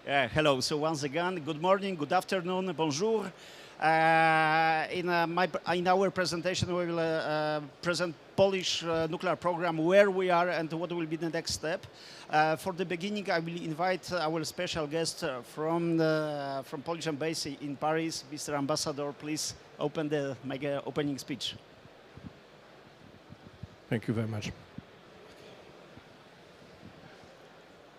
Hello. So once again, good morning, good afternoon, bonjour. In our presentation, we will present Polish nuclear program, where we are and what will be the next step. For the beginning, I will invite our special guest from Polish Embassy in Paris, Mr. Ambassador. Please make an opening speech. Thank you very much.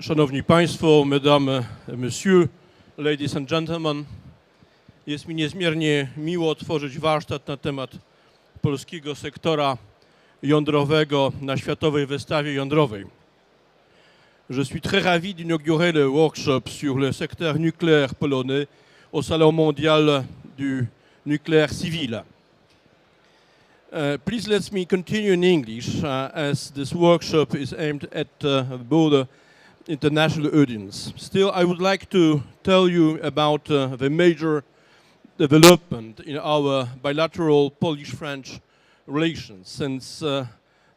Szanowni Państwo, Mesdames, Messieurs, Ladies and Gentlemen, jest mi niezmiernie miło otworzyć warsztat na temat polskiego sektora jądrowego na Światowej Wystawie Jądrowej. Je suis très ravi d'inaugurer le workshop sur le secteur nucléaire polonais au Salon mondial du nucléaire civil. Please let me continue in English, as this workshop is aimed at broader international audience. Still, I would like to tell you about the major development in our bilateral Polish-French relations since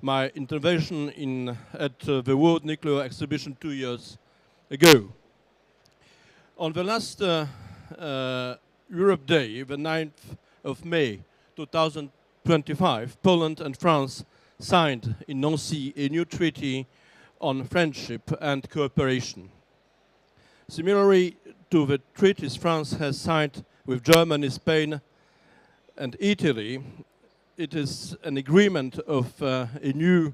my intervention at the World Nuclear Exhibition 2 years ago. On the last Europe Day, the 9th of May 2025, Poland and France signed in Nancy a new treaty on friendship and cooperation. Similarly to the treaties France has signed with Germany, Spain, and Italy, it is an agreement of a new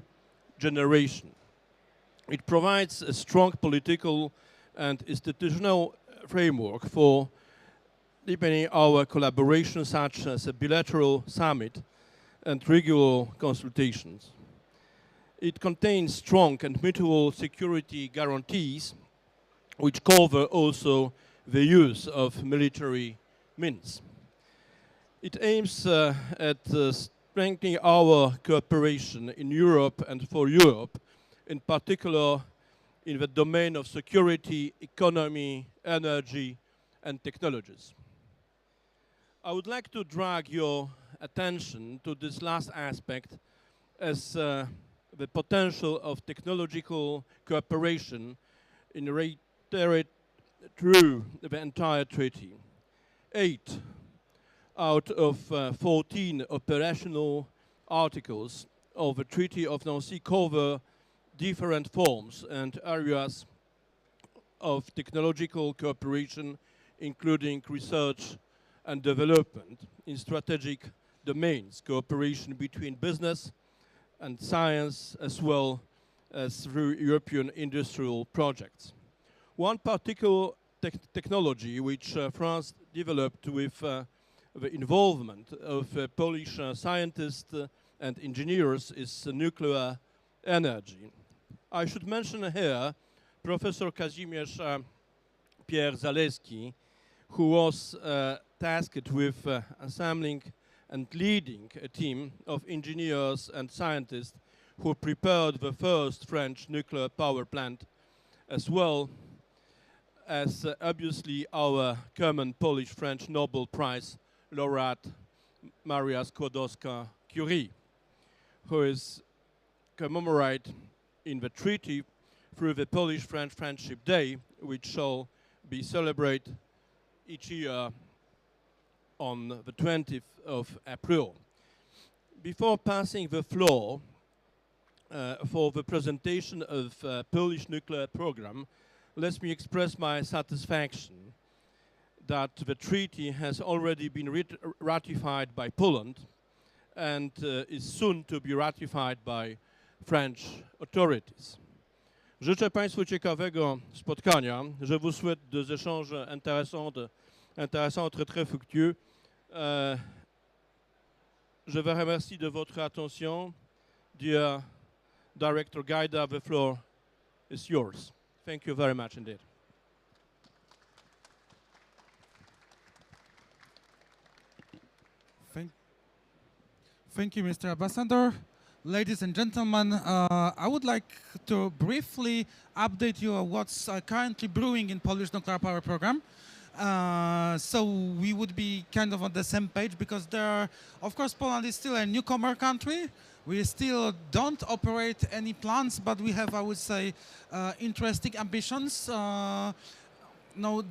generation. It provides a strong political and institutional framework for deepening our collaboration, such as a bilateral summit and regular consultations. It contains strong and mutual security guarantees, which cover also the use of military means. It aims at strengthening our cooperation in Europe and for Europe, in particular in the domain of security, economy, energy, and technologies. I would like to drag your attention to this last aspect as the potential of technological cooperation in reiterate through the entire treaty. 8 out of 14 operational articles of the Treaty of Nancy cover different forms and areas of technological cooperation, including research and development in strategic domains, cooperation between business and science, as well as through European industrial projects. One particular technology which France developed with the involvement of Polish scientists and engineers is nuclear energy. I should mention here Professor Kazimierz Pierre Zaleski, who was tasked with assembling and leading a team of engineers and scientists who prepared the first French nuclear power plant, as well as obviously our common Polish-French Nobel Prize laureate Maria Skłodowska-Curie, who is commemorated in the treaty through the Polish-French Friendship Day, which shall be celebrated each year on the 20th of April. Before passing the floor for the presentation of Polish nuclear program, let me express my satisfaction that the treaty has already been ratified by Poland and is soon to be ratified by French authorities. Życzę Państwu ciekawego spotkania. Je vous souhaite des échanges intéressants, très fructueux. Je vous remercie de votre attention. Dear Director Gaida, the floor is yours. Thank you very much indeed. Thank you, Mr. Ambassador. Ladies and gentlemen, I would like to briefly update you on what's currently brewing in Polish nuclear power program. So we would be kind of on the same page, because of course, Poland is still a newcomer country. We still don't operate any plants, but we have, I would say, interesting ambitions. no,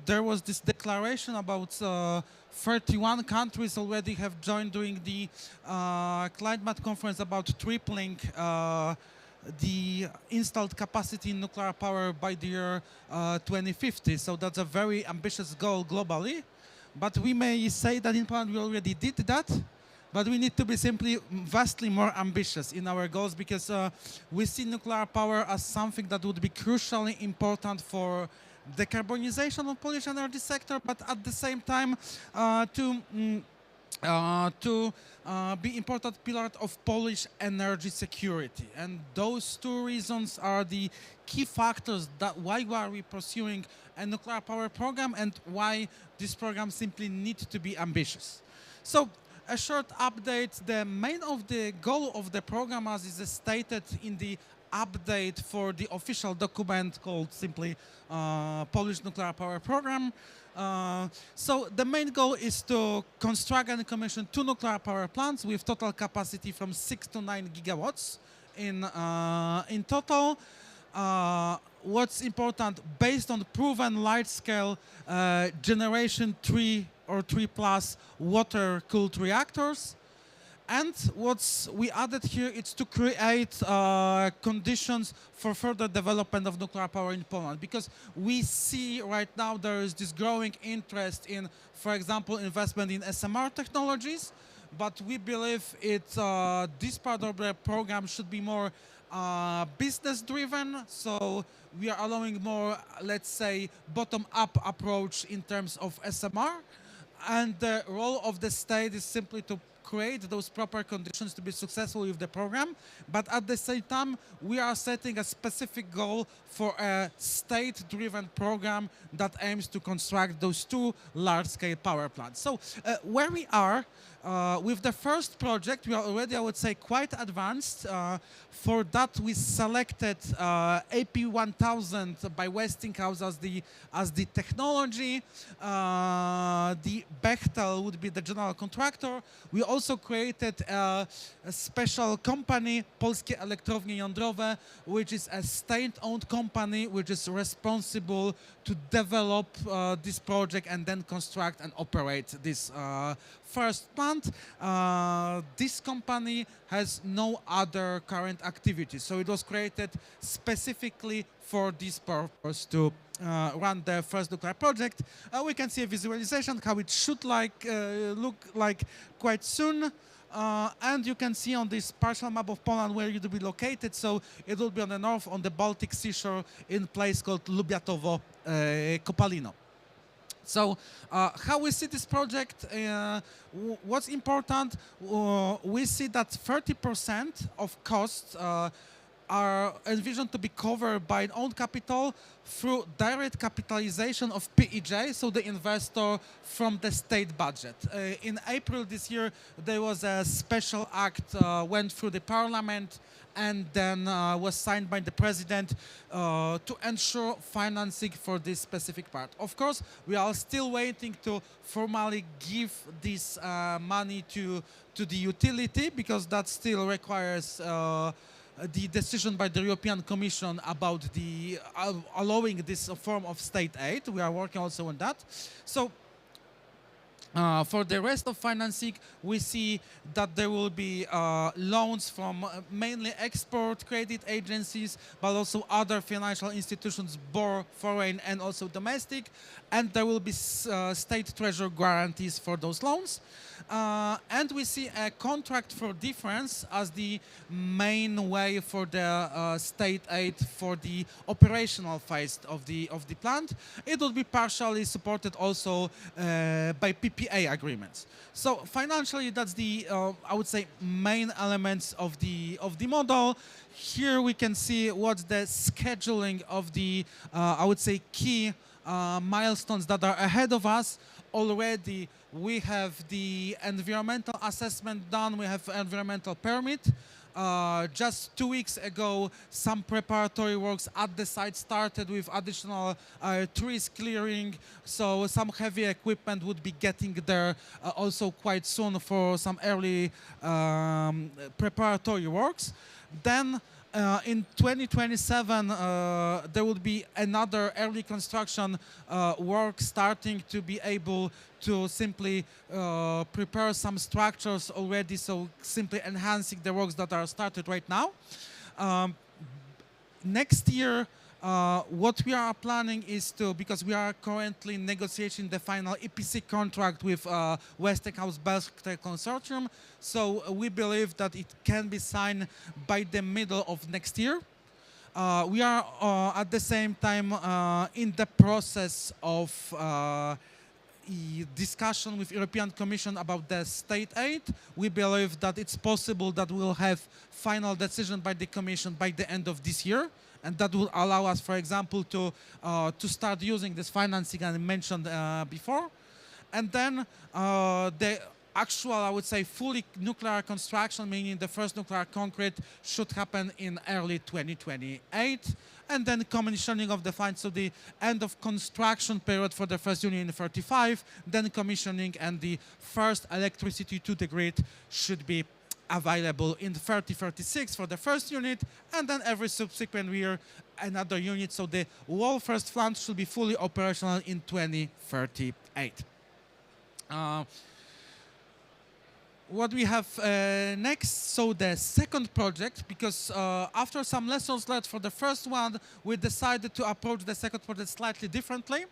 there was this declaration about 31 countries already have joined during the climate conference about tripling the installed capacity in nuclear power by the year 2050. So that's a very ambitious goal globally. But we may say that in Poland we already did that, but we need to be simply vastly more ambitious in our goals, because we see nuclear power as something that would be crucially important for decarbonization of Polish energy sector, but at the same time to be important pillar of Polish energy security. And those two reasons are the key factors that why are we pursuing a nuclear power program and why this program simply needs to be ambitious. So a short update, the main of the goal of the program, as is stated in the update for the official document called simply Polish Nuclear Power Program. So the main goal is to construct and commission 2 nuclear power plants with total capacity from 6 to 9 gigawatts in total. What's important, based on proven large-scale generation 3 or 3 plus water-cooled reactors. And what's we added here is to create conditions for further development of nuclear power in Poland, because we see right now there is this growing interest in, for example, investment in SMR technologies, but we believe this part of the program should be more business-driven, so we are allowing more, let's say, bottom-up approach in terms of SMR, and the role of the state is simply to create those proper conditions to be successful with the program, but at the same time we are setting a specific goal for a state-driven program that aims to construct those 2 large-scale power plants. So where we are with the first project, we are already, I would say, quite advanced. For that we selected AP1000 by Westinghouse as the technology. The Bechtel would be the general contractor. We also created a special company, Polskie Elektrownie Jądrowe, which is a state-owned company which is responsible to develop this project and then construct and operate this first plant. This company has no other current activities, so it was created specifically for this purpose to run the first nuclear project. We can see a visualization how it should look like quite soon. And you can see on this partial map of Poland where it will be located. So it will be on the north, on the Baltic seashore, in a place called Lubiatowo Kopalino. So how we see this project, what's important, we see that 30% of costs are envisioned to be covered by an own capital through direct capitalization of PEJ, so the investor from the state budget. In April this year, there was a special act went through the parliament and then was signed by the president to ensure financing for this specific part. Of course, we are still waiting to formally give this money to the utility, because that still requires the decision by the European Commission about the allowing this form of state aid. We are working also on that. So for the rest of financing, we see that there will be loans from mainly export credit agencies, but also other financial institutions, both foreign and also domestic, and there will be state treasury guarantees for those loans. And we see a contract for difference as the main way for the state aid for the operational phase of the plant. It will be partially supported also by PPA agreements. So financially, that's the I would say main elements of the model. Here we can see what's the scheduling of the I would say key milestones that are ahead of us. Already we have the environmental assessment done, we have environmental permit. Just 2 weeks ago, some preparatory works at the site started with additional trees clearing, so some heavy equipment would be getting there also quite soon for some early preparatory works. Then In 2027, there will be another early construction work starting to be able to simply prepare some structures already, so simply enhancing the works that are started right now. Next year, what we are planning is to, because we are currently negotiating the final EPC contract with Westinghouse Berkshire Consortium, so we believe that it can be signed by the middle of next year. We are at the same time in the process of discussion with European Commission about the state aid. We believe that it's possible that we'll have final decision by the Commission by the end of this year, and that will allow us, for example, to start using this financing I mentioned before. And then the actual, I would say, fully nuclear construction, meaning the first nuclear concrete, should happen in early 2028. And then commissioning of the plant, so the end of construction period for the first unit in 35, then commissioning, and the first electricity to the grid should be available in 3036 for the first unit, and then every subsequent year another unit. So the whole first plant should be fully operational in 2038. What we have next, so the second project, because after some lessons learned for the first one, we decided to approach the second project slightly differently.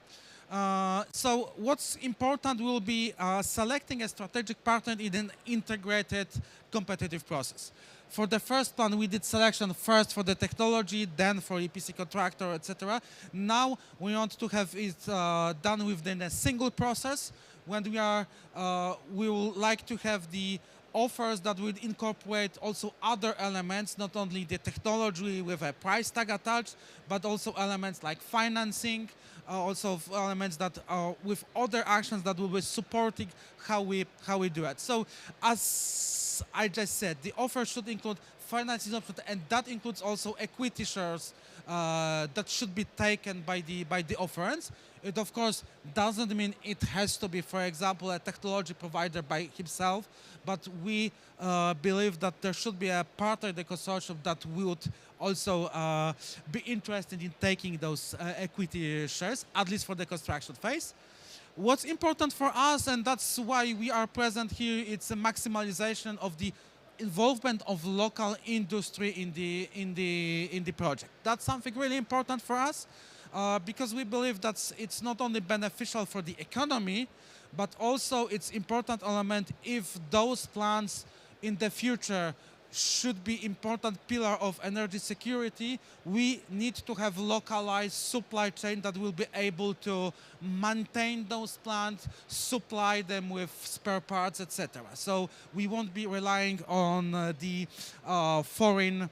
So what's important will be selecting a strategic partner in an integrated competitive process. For the first one, we did selection first for the technology, then for EPC contractor, etc. Now we want to have it done within a single process. When we would like to have the offers that would incorporate also other elements, not only the technology with a price tag attached, but also elements like financing, also elements that are with other actions that will be supporting how we do it. So as I just said, the offer should include financing options, and that includes also equity shares that should be taken by the offerants. It of course doesn't mean it has to be, for example, a technology provider by himself, but we believe that there should be a partner in the consortium that would also be interested in taking those equity shares, at least for the construction phase. What's important for us, and that's why we are present here, it's a maximization of the involvement of local industry in the project. That's something really important for us, because we believe that it's not only beneficial for the economy, but also it's important element if those plants in the future should be important pillar of energy security. We need to have localized supply chain that will be able to maintain those plants, supply them with spare parts, etc. So we won't be relying on the foreign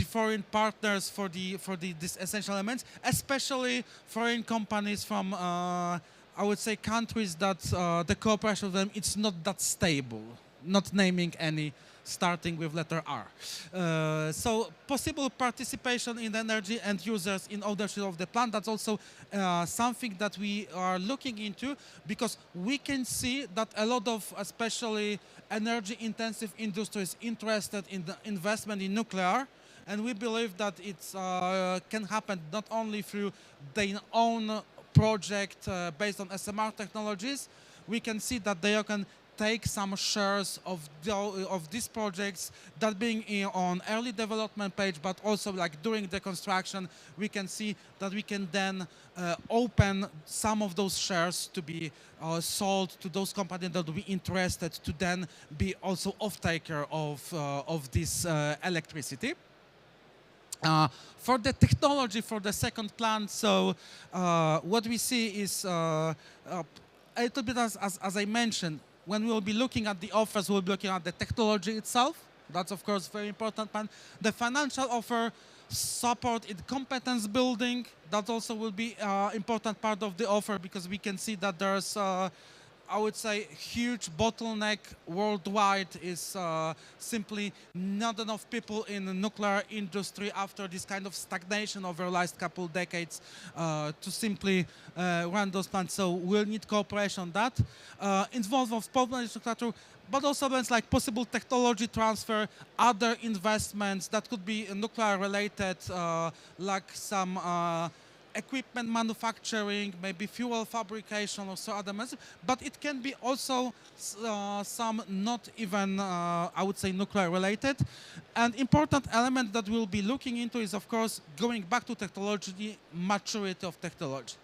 foreign partners for these essential elements, especially foreign companies from I would say countries that the cooperation with them, it's not that stable, not naming any starting with letter R. So possible participation in energy and users in ownership of the plant, that's also something that we are looking into, because we can see that a lot of especially energy intensive industries interested in the investment in nuclear, and we believe that it can happen not only through their own project based on SMR technologies. We can see that they can take some shares of these projects, that being on early development page, but also like during the construction, we can see that we can then open some of those shares to be sold to those companies that will be interested to then be also off-taker of this electricity. For the technology for the second plant, so what we see is a little bit as I mentioned, when we will be looking at the offers, we'll be looking at the technology itself. That's of course very important part. The financial offer, support in competence building, that also will be important part of the offer, because we can see that there's I would say, huge bottleneck worldwide is simply not enough people in the nuclear industry after this kind of stagnation over the last couple decades to simply run those plants. So we'll need cooperation on that. Involved of Polish nuclear, but also events like possible technology transfer, other investments that could be nuclear related, like some equipment manufacturing, maybe fuel fabrication or so other methods, but it can be also some not even, I would say, nuclear related. An important element that we'll be looking into is, of course, going back to technology, maturity of technology.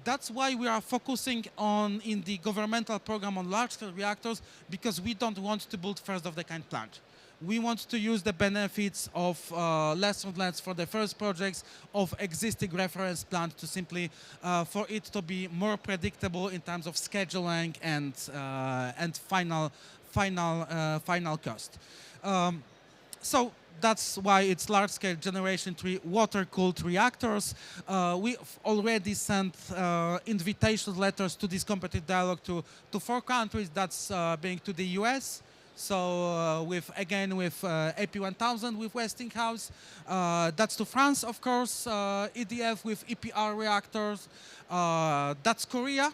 That's why we are focusing on, in the governmental program, on large-scale reactors, because we don't want to build first-of-the-kind plant. We want to use the benefits of lessons learned for the first projects of existing reference plant to simply, for it to be more predictable in terms of scheduling and final cost. So that's why it's large-scale Generation 3 water-cooled reactors. We've already sent invitation letters to this competitive dialogue to 4 countries. That's being to the US. So with AP1000 with Westinghouse, that's to France, of course, EDF with EPR reactors, that's Korea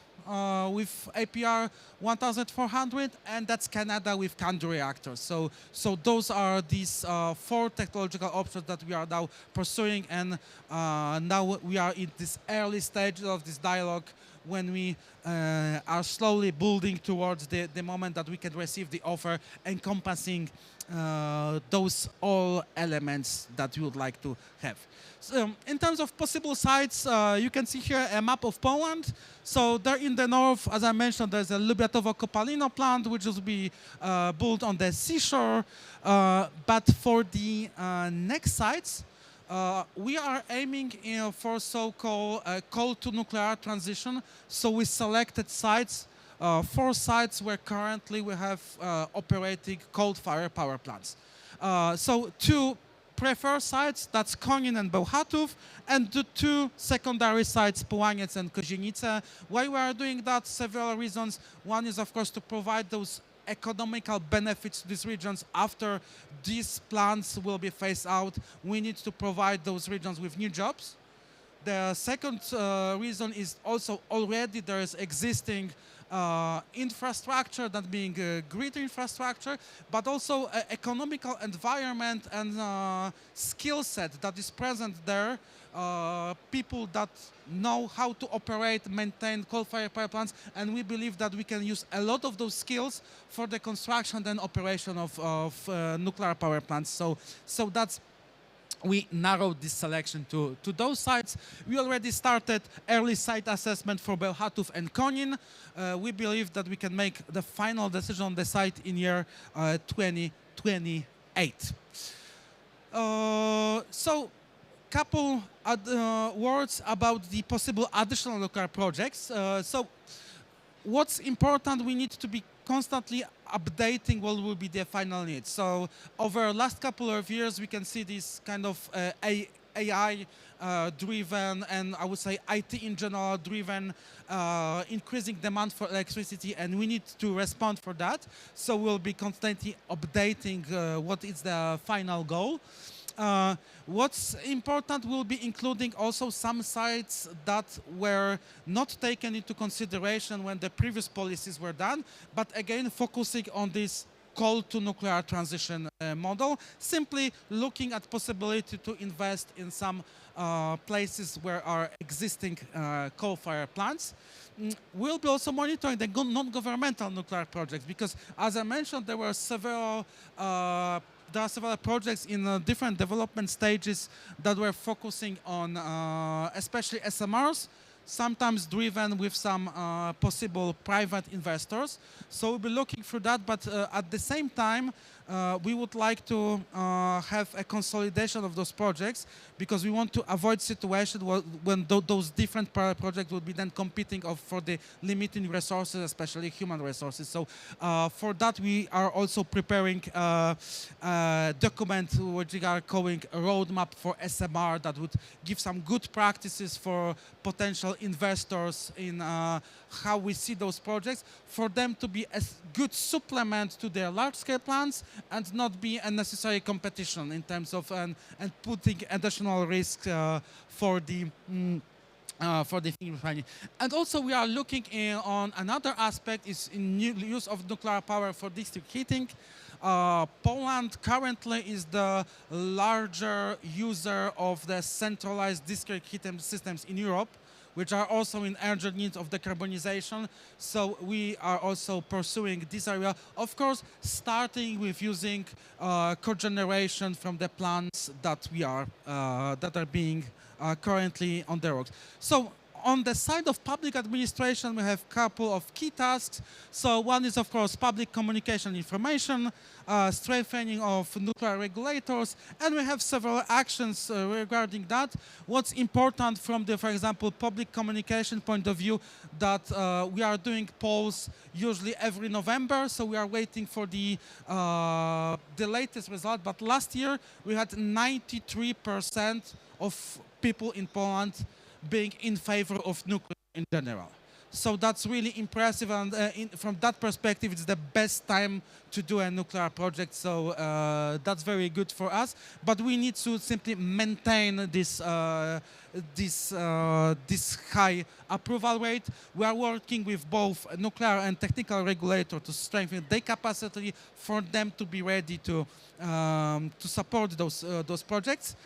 with APR 1400, and that's Canada with CANDU reactors. So those are these 4 technological options that we are now pursuing, and now we are in this early stage of this dialogue when we are slowly building towards the moment that we can receive the offer encompassing those all elements that we would like to have. So, in terms of possible sites, you can see here a map of Poland. So there in the north, as I mentioned, there's a Lubiatowo-Kopalino plant, which will be built on the seashore. But for the next sites, we are aiming for so-called coal to nuclear transition. So we selected sites, 4 sites where currently we have operating coal-fired power plants. So 2 preferred sites, that's Konin and Bełchatów, and the 2 secondary sites, Połaniec and Kozienice. Why we are doing that? Several reasons. One is, of course, to provide those economical benefits to these regions after these plants will be phased out. We need to provide those regions with new jobs. The second reason is also already there is existing infrastructure, that being grid infrastructure, but also economical environment and skill set that is present there. People that know how to operate, maintain coal-fired power plants, and we believe that we can use a lot of those skills for the construction and operation of nuclear power plants. So that's we narrowed this selection to those sites. We already started early site assessment for Bełchatów and Konin. We believe that we can make the final decision on the site in year 2028. So couple words about the possible additional nuclear projects. So what's important, we need to be constantly updating what will be the final needs. So over the last couple of years, we can see this kind of AI driven, and I would say IT in general driven, increasing demand for electricity, and we need to respond for that. So we'll be constantly updating what is the final goal. What's important, will be including also some sites that were not taken into consideration when the previous policies were done, but again focusing on this coal to nuclear transition model, simply looking at possibility to invest in some places where are existing coal-fired plants. We'll be also monitoring the non-governmental nuclear projects, because as I mentioned, there are several projects in different development stages that were focusing on especially SMRs, sometimes driven with some possible private investors. So we'll be looking for that, but at the same time, we would like to have a consolidation of those projects, because we want to avoid situation when those different projects will be then competing for the limiting resources, especially human resources. So for that, we are also preparing a document which we are calling a roadmap for SMR that would give some good practices for potential investors in how we see those projects, for them to be a good supplement to their large-scale plans and not be a necessary competition in terms of and putting additional risk for the refining. And also we are looking on another aspect is in use of nuclear power for district heating. Poland currently is the larger user of the centralized district heating systems in Europe, which are also in urgent need of decarbonization. So we are also pursuing this area, of course, starting with using cogeneration from the plants that are being currently on the works. So on the side of public administration, we have a couple of key tasks. So one is, of course, public communication information, strengthening of nuclear regulators, and we have several actions regarding that. What's important from the, for example, public communication point of view, that we are doing polls usually every November, so we are waiting for the latest result. But last year, we had 93% of people in Poland being in favor of nuclear in general. So that's really impressive, and from that perspective, it's the best time to do a nuclear project, so that's very good for us. But we need to simply maintain this high approval rate. We are working with both nuclear and technical regulator to strengthen their capacity for them to be ready to support those projects.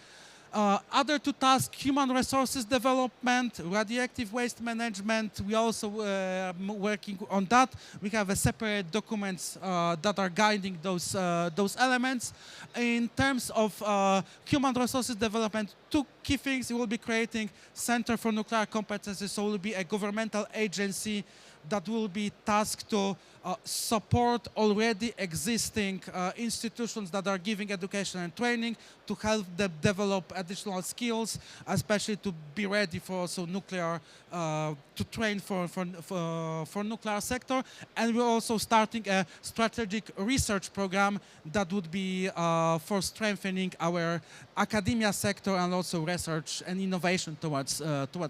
Other two tasks, human resources development, radioactive waste management. We also working on that. We have a separate documents that are guiding those elements. In terms of human resources development, two key things. We will be creating Center for Nuclear Competencies, so it will be a governmental agency that will be tasked to support already existing institutions that are giving education and training, to help them develop additional skills, especially to be ready for also nuclear, to train for nuclear sector. And we're also starting a strategic research program that would be for strengthening our academia sector and also research and innovation towards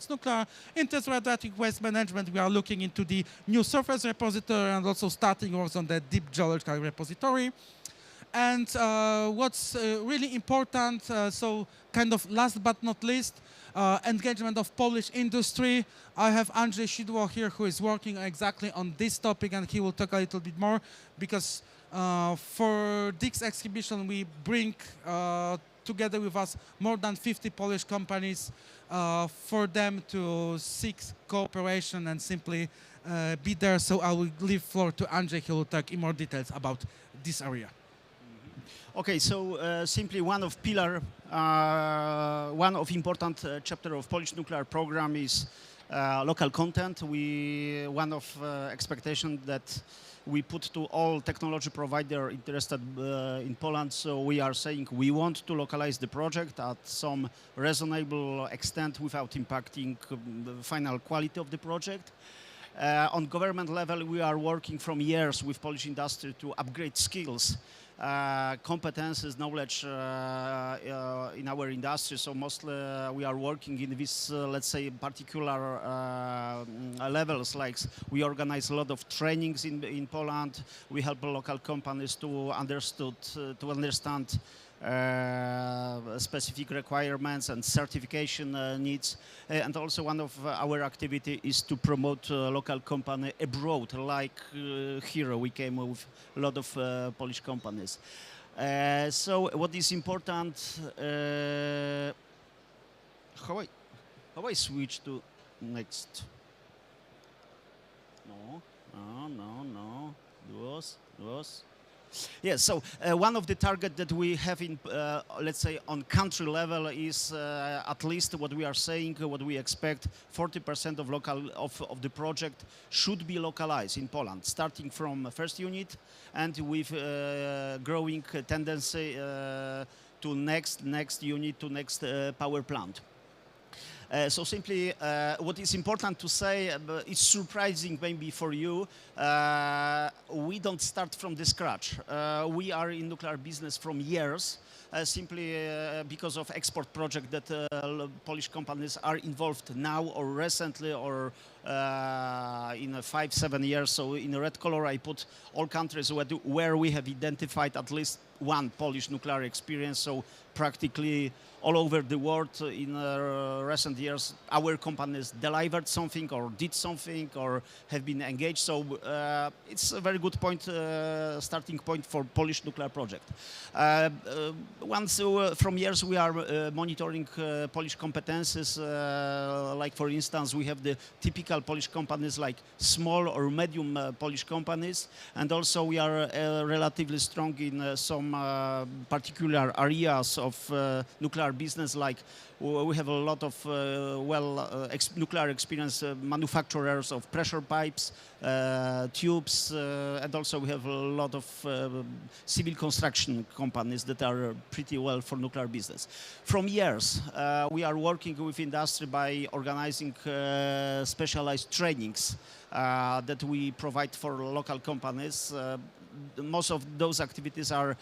nuclear. In terms of radioactive waste management, we are looking into the new surface repository and also starting also on the deep geological repository. And what's really important, so kind of last but not least, engagement of Polish industry. I have Andrezj SIDŁO here, who is working exactly on this topic, and he will talk a little bit more, because for this exhibition we bring together with us more than 50 Polish companies for them to seek cooperation and simply be there. So I will leave floor to Andrezj, who will talk in more details about this area. Okay, so simply one of important chapter of Polish nuclear program is local content. One of expectation that we put to all technology provider interested in Poland. So we are saying we want to localize the project at some reasonable extent without impacting the final quality of the project. On government level, we are working from years with Polish industry to upgrade skills, competences, knowledge in our industry. So mostly we are working in this, let's say, particular levels. Like we organize a lot of trainings in Poland. We help local companies to understand specific requirements and certification needs. And also one of our activity is to promote local company abroad, like here we came with a lot of Polish companies. So what is important, how I switch to next? No. It was. Yes, so one of the targets that we have in, let's say, on country level is at least what we are saying, what we expect, 40% of the project should be localized in Poland, starting from first unit and with growing tendency to next unit, to next power plant. So simply, what is important to say, it's surprising maybe for you, we don't start from the scratch. We are in nuclear business from years, simply because of export project that Polish companies are involved now or recently or in 5-7 years. So in red color I put all countries where we have identified at least one Polish nuclear experience. So practically all over the world in recent years our companies delivered something or did something or have been engaged. So it's a very good point, starting point for Polish nuclear project. From years we are monitoring Polish competences, like for instance we have the typical Polish companies like small or medium Polish companies, and also we are relatively strong in some particular areas of nuclear business, like we have a lot of nuclear experience manufacturers of pressure pipes, tubes, and also we have a lot of civil construction companies that are pretty well for nuclear business. From years, we are working with industry by organizing specialized trainings that we provide for local companies. Most of those activities are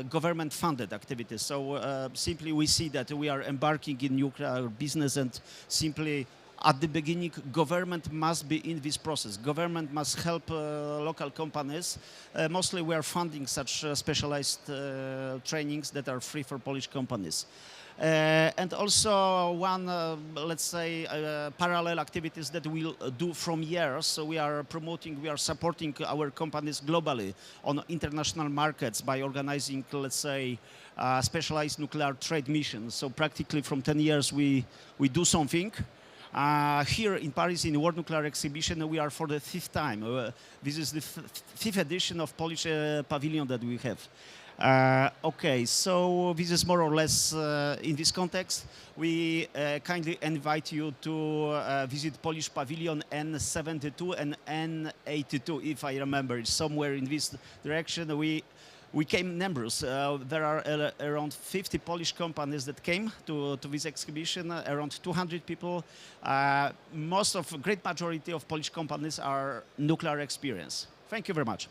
government-funded activities. So simply we see that we are embarking in nuclear business, and simply at the beginning, government must be in this process. Government must help local companies. Mostly we are funding such specialized trainings that are free for Polish companies. And also one, let's say, parallel activities that we'll do from years. So we are promoting, we are supporting our companies globally on international markets by organizing, let's say, specialized nuclear trade missions. So practically from 10 years we do something. Here in Paris in the World Nuclear Exhibition we are for the 5th time. This is the 5th edition of Polish pavilion that we have. Okay, so this is more or less in this context. We kindly invite you to visit Polish Pavilion N72 and N82, if I remember. It's somewhere in this direction. We came numbers. There are around 50 Polish companies that came to this exhibition, around 200 people. Great majority of Polish companies are nuclear experience. Thank you very much.